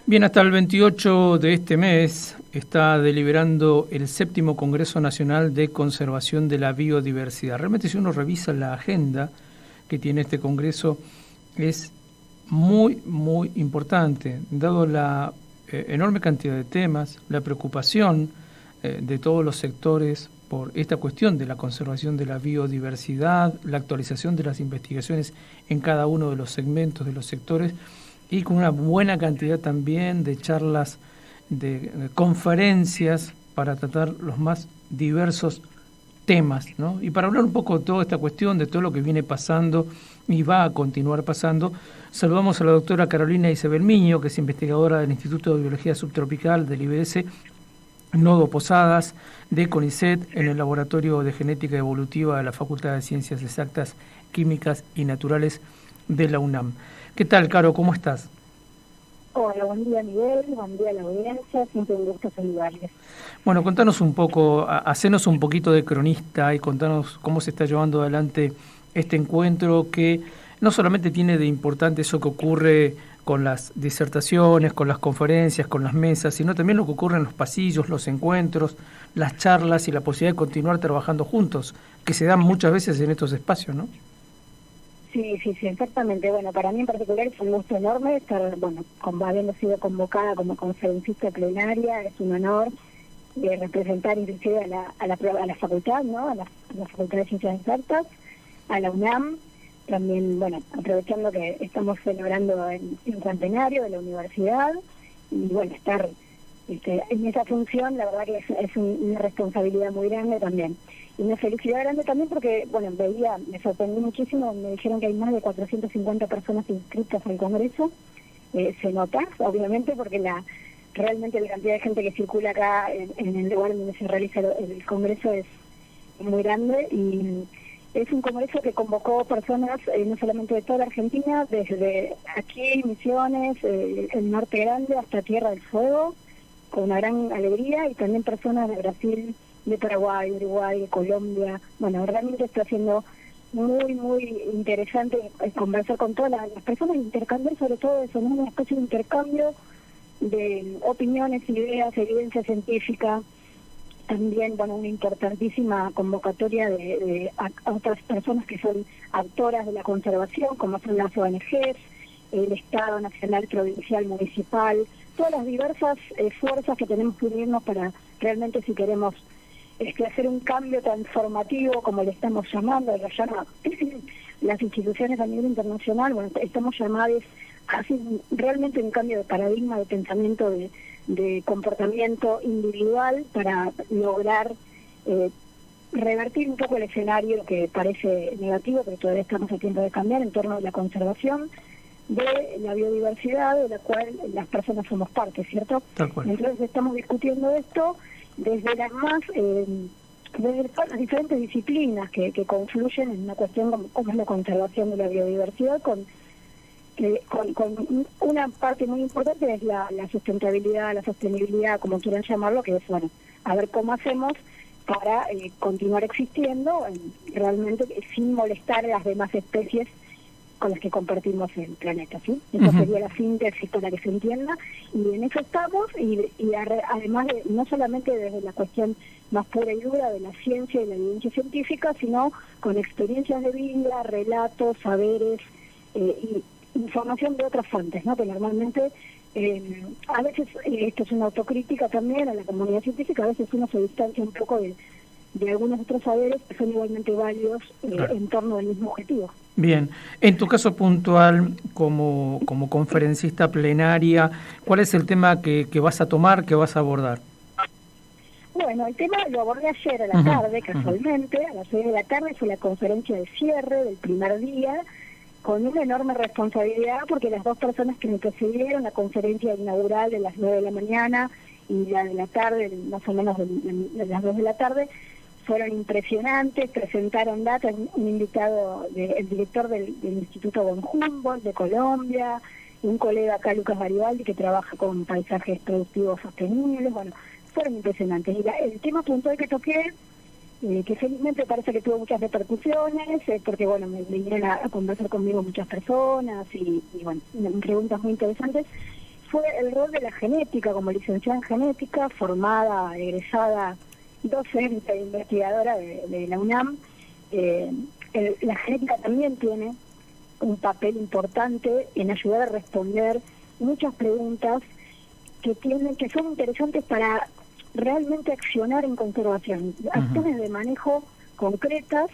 Bien, hasta el 28 de este mes está deliberando el 7º Congreso Nacional de Conservación de la Biodiversidad. Realmente, si uno revisa la agenda que tiene este Congreso, es muy, muy importante, dado la enorme cantidad de temas, la preocupación de todos los sectores por esta cuestión de la conservación de la biodiversidad, la actualización de las investigaciones en cada uno de los segmentos de los sectores, y con una buena cantidad también de charlas, de conferencias para tratar los más diversos temas, ¿no? Y para hablar un poco de toda esta cuestión, de todo lo que viene pasando y va a continuar pasando, saludamos a la doctora Carolina Isabel Miño, que es investigadora del Instituto de Biología Subtropical del IBS, Nodo Posadas, de CONICET, en el Laboratorio de Genética Evolutiva de la Facultad de Ciencias Exactas, Químicas y Naturales de la UNAM. ¿Qué tal, Caro? ¿Cómo estás? Hola, buen día, Miguel, buen día a la audiencia, siempre un gusto saludarles. Bueno, contanos un poco, hacenos un poquito de cronista y contanos cómo se está llevando adelante este encuentro, que no solamente tiene de importante eso que ocurre con las disertaciones, con las conferencias, con las mesas, sino también lo que ocurre en los pasillos, los encuentros, las charlas y la posibilidad de continuar trabajando juntos, que se dan muchas veces en estos espacios, ¿no? Sí, exactamente. Bueno, para mí en particular es un gusto enorme estar, habiendo sido convocada como conferencista plenaria, es un honor representar inclusive a la facultad, ¿no? A la Facultad de Ciencias Exactas, a la UNAM, también, aprovechando que estamos celebrando el cincuentenario de la universidad, y estar en esa función, la verdad que es una responsabilidad muy grande también. Y una felicidad grande también porque, me sorprendí muchísimo, me dijeron que hay más de 450 personas inscritas al Congreso. Se nota, obviamente, porque realmente la cantidad de gente que circula acá en el lugar donde se realiza el Congreso es muy grande, y es un Congreso que convocó personas no solamente de toda la Argentina, desde aquí, Misiones, el Norte Grande, hasta Tierra del Fuego, con una gran alegría, y también personas de Brasil, de Paraguay, de Uruguay, de Colombia. Realmente está siendo muy, muy interesante conversar con todas las personas, intercambiar sobre todo eso, ¿no? Una especie de intercambio de opiniones, ideas, evidencia científica. También, una importantísima convocatoria a otras personas que son actoras de la conservación, como son las ONGs, el Estado Nacional, Provincial, Municipal, todas las diversas fuerzas que tenemos que unirnos para realmente, si queremos hacer un cambio transformativo, como le estamos llamando, lo llama las instituciones a nivel internacional. Estamos llamados a hacer realmente un cambio de paradigma, de pensamiento, de comportamiento individual, para lograr revertir un poco el escenario que parece negativo, pero todavía estamos a tiempo de cambiar, en torno a la conservación de la biodiversidad, de la cual las personas somos parte, ¿cierto? Entonces estamos discutiendo esto desde desde todas las diferentes disciplinas que confluyen en una cuestión como es la conservación de la biodiversidad, con una parte muy importante es la sustentabilidad, la sostenibilidad, como quieran llamarlo, que es, a ver cómo hacemos para continuar existiendo realmente sin molestar a las demás especies con las que compartimos el planeta, ¿sí? Esa sería la síntesis para que se entienda, y en eso estamos, y además no solamente desde la cuestión más pura y dura de la ciencia y la evidencia científica, sino con experiencias de vida, relatos, saberes y información de otras fuentes, ¿no? Que normalmente, a veces, esto es una autocrítica también a la comunidad científica, a veces uno se distancia un poco de algunos otros saberes que son igualmente válidos en torno al mismo objetivo. Bien, en tu caso puntual, como conferencista plenaria, ¿cuál es el tema que vas a tomar, que vas a abordar? Bueno, el tema lo abordé ayer a la tarde, casualmente, a las 6 de la tarde fue la conferencia de cierre del primer día, con una enorme responsabilidad, porque las dos personas que me precedieron, la conferencia inaugural de las 9 de la mañana y la de la tarde, más o menos de las 2 de la tarde, fueron impresionantes, presentaron datos, un invitado, el director del Instituto von Humboldt de Colombia, un colega acá, Lucas Garibaldi, que trabaja con paisajes productivos sostenibles. Fueron impresionantes. Y el tema puntual que toqué, que felizmente parece que tuvo muchas repercusiones, porque me vinieron a conversar conmigo muchas personas y preguntas muy interesantes, fue el rol de la genética, como licenciada en genética, formada, egresada, docente e investigadora de la UNAM. La genética también tiene un papel importante en ayudar a responder muchas preguntas que son interesantes para realmente accionar en conservación. Acciones de manejo concretas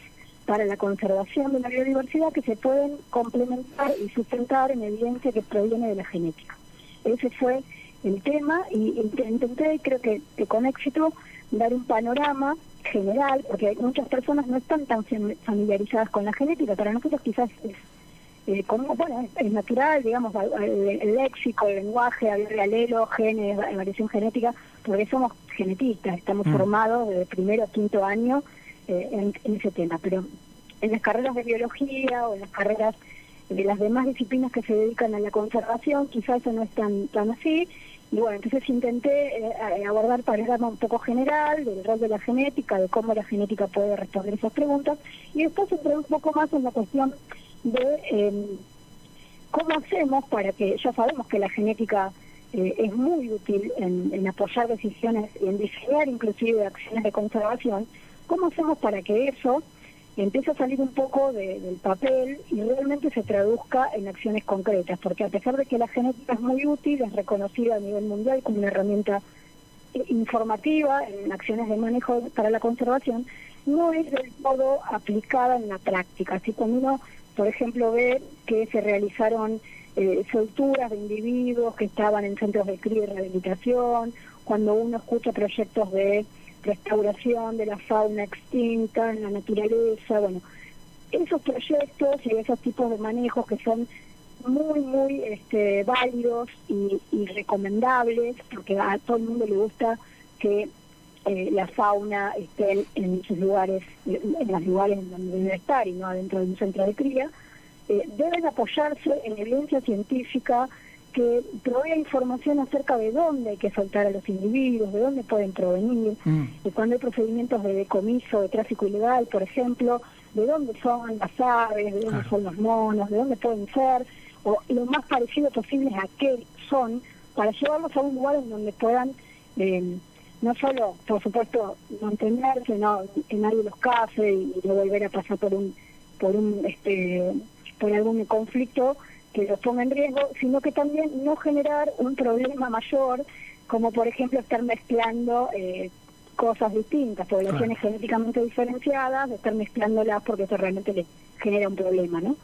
para la conservación de la biodiversidad que se pueden complementar y sustentar en evidencia que proviene de la genética. Ese fue el tema y intenté, creo que con éxito, dar un panorama general, porque muchas personas no están tan familiarizadas con la genética. Para nosotros quizás es natural, digamos, el léxico, el lenguaje, el alelo, genes, variación genética, porque somos genetistas, estamos formados desde primero a quinto año en ese tema, pero en las carreras de biología o en las carreras de las demás disciplinas que se dedican a la conservación, quizás eso no es tan así. Y bueno, entonces intenté abordar panorama un poco general del rol de la genética, de cómo la genética puede responder esas preguntas, y después entré un poco más en la cuestión de cómo hacemos para que, ya sabemos que la genética es muy útil en apoyar decisiones y en diseñar inclusive acciones de conservación, cómo hacemos para que eso empiece a salir un poco del papel y realmente se traduzca en acciones concretas, porque a pesar de que la genética es muy útil, es reconocida a nivel mundial como una herramienta informativa en acciones de manejo para la conservación, no es del todo aplicada en la práctica. Así cuando uno, por ejemplo, ve que se realizaron solturas de individuos que estaban en centros de cría y rehabilitación, cuando uno escucha proyectos de restauración de la fauna extinta en la naturaleza, bueno, esos proyectos y esos tipos de manejos que son muy válidos y recomendables, porque a todo el mundo le gusta que la fauna esté en sus lugares, en los lugares donde debe estar y no adentro de un centro de cría, deben apoyarse en evidencia científica que provea información acerca de dónde hay que soltar a los individuos, de dónde pueden provenir, de cuando hay procedimientos de decomiso, de tráfico ilegal, por ejemplo, de dónde son las aves, de dónde son los monos, de dónde pueden ser, o lo más parecido posible a qué son, para llevarlos a un lugar en donde puedan no solo, por supuesto, mantenerse, no que nadie los case y no volver a pasar por algún conflicto que los ponga en riesgo, sino que también no generar un problema mayor, como por ejemplo estar mezclando cosas distintas, poblaciones genéticamente diferenciadas, de estar mezclándolas porque eso realmente les genera un problema, ¿no?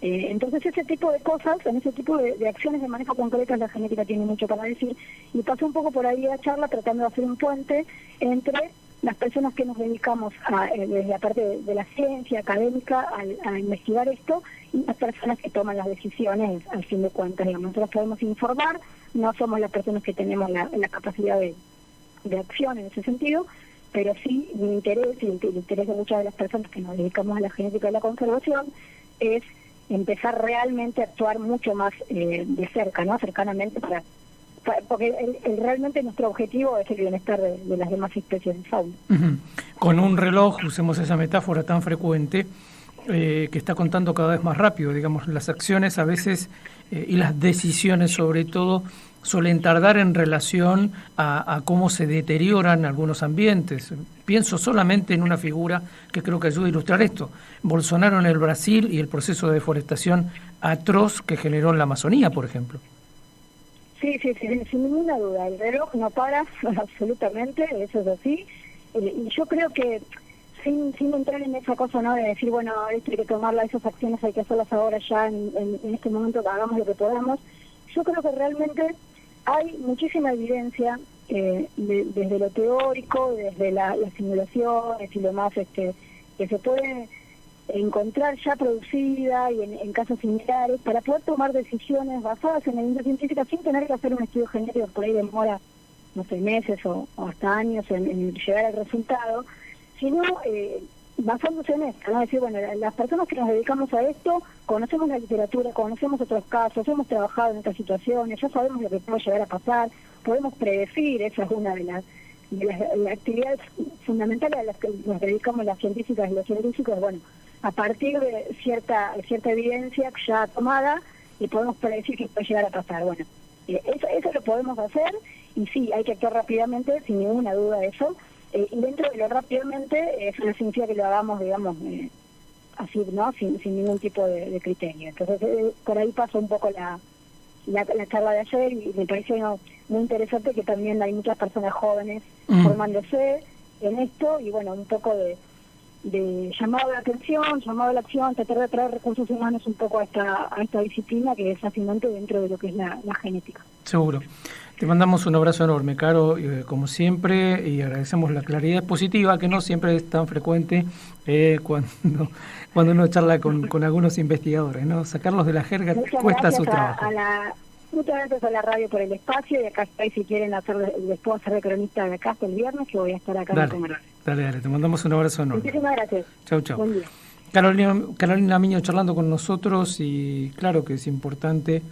Entonces ese tipo de cosas, en ese tipo de acciones de manejo concretas, la genética tiene mucho para decir, y pasó un poco por ahí la charla tratando de hacer un puente entre las personas que nos dedicamos desde la parte de la ciencia académica a investigar esto y las personas que toman las decisiones al fin de cuentas. Digamos, nosotros podemos informar, no somos las personas que tenemos la capacidad de acción en ese sentido, pero sí mi interés y el interés de muchas de las personas que nos dedicamos a la genética y la conservación es empezar realmente a actuar mucho más de cerca, ¿no? Cercanamente porque realmente nuestro objetivo es el bienestar de las demás especies de fauna. Con un reloj, usemos esa metáfora tan frecuente, que está contando cada vez más rápido, digamos, las acciones a veces y las decisiones sobre todo suelen tardar en relación a cómo se deterioran algunos ambientes. Pienso solamente en una figura que creo que ayuda a ilustrar esto: Bolsonaro en el Brasil y el proceso de deforestación atroz que generó en la Amazonía, por ejemplo. Sí, sin ninguna duda, el reloj no para absolutamente, eso es así, y yo creo que sin entrar en esa cosa, ¿no?, de decir, bueno, esto hay que tomarla, esas acciones hay que hacerlas ahora ya, en este momento hagamos lo que podamos, yo creo que realmente hay muchísima evidencia desde lo teórico, desde las simulaciones y lo más que se puede encontrar ya producida y en casos similares para poder tomar decisiones basadas en evidencia científica sin tener que hacer un estudio genético por ahí demora, no sé, meses o hasta años en llegar al resultado, sino basándose en esto, ¿no? Es decir, bueno, las personas que nos dedicamos a esto conocemos la literatura, conocemos otros casos, hemos trabajado en otras situaciones, ya sabemos lo que puede llegar a pasar, podemos predecir, esa es una de las actividades fundamentales a las que nos dedicamos las científicas y los científicos. Bueno, a partir de cierta evidencia ya tomada, y podemos predecir que puede llegar a pasar. Bueno, Eso lo podemos hacer, y sí, hay que actuar rápidamente, sin ninguna duda de eso. Y dentro de lo rápidamente, eso no significa que lo hagamos, digamos, así, ¿no? Sin ningún tipo de criterio. Entonces, por ahí pasó un poco la charla de ayer, y me pareció muy interesante que también hay muchas personas jóvenes formándose en esto, y bueno, un poco de llamado a la atención, llamado a la acción, tratar de traer recursos humanos un poco a esta disciplina que es fascinante dentro de lo que es la genética. Seguro. Te mandamos un abrazo enorme, Caro, como siempre, y agradecemos la claridad expositiva, que no siempre es tan frecuente cuando uno charla con algunos investigadores, ¿no? Sacarlos de la jerga cuesta su trabajo. Muchas gracias a la radio por el espacio, y acá estoy, si quieren les puedo hacer de cronista de acá hasta el viernes, que voy a estar acá en el Congreso. Dale, te mandamos un abrazo enorme. Muchísimas gracias. Chau. Buen día. Carolina Miño charlando con nosotros, y claro que es importante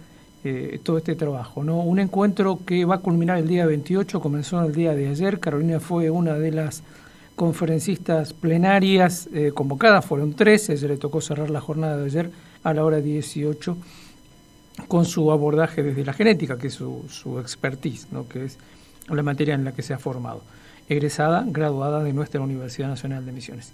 todo este trabajo, ¿no? Un encuentro que va a culminar el día 28, comenzó el día de ayer. Carolina fue una de las conferencistas plenarias convocadas, fueron 13, se le tocó cerrar la jornada de ayer a la hora 18 con su abordaje desde la genética, que es su expertise, ¿no? Que es la materia en la que se ha formado. Egresada, graduada de nuestra Universidad Nacional de Misiones.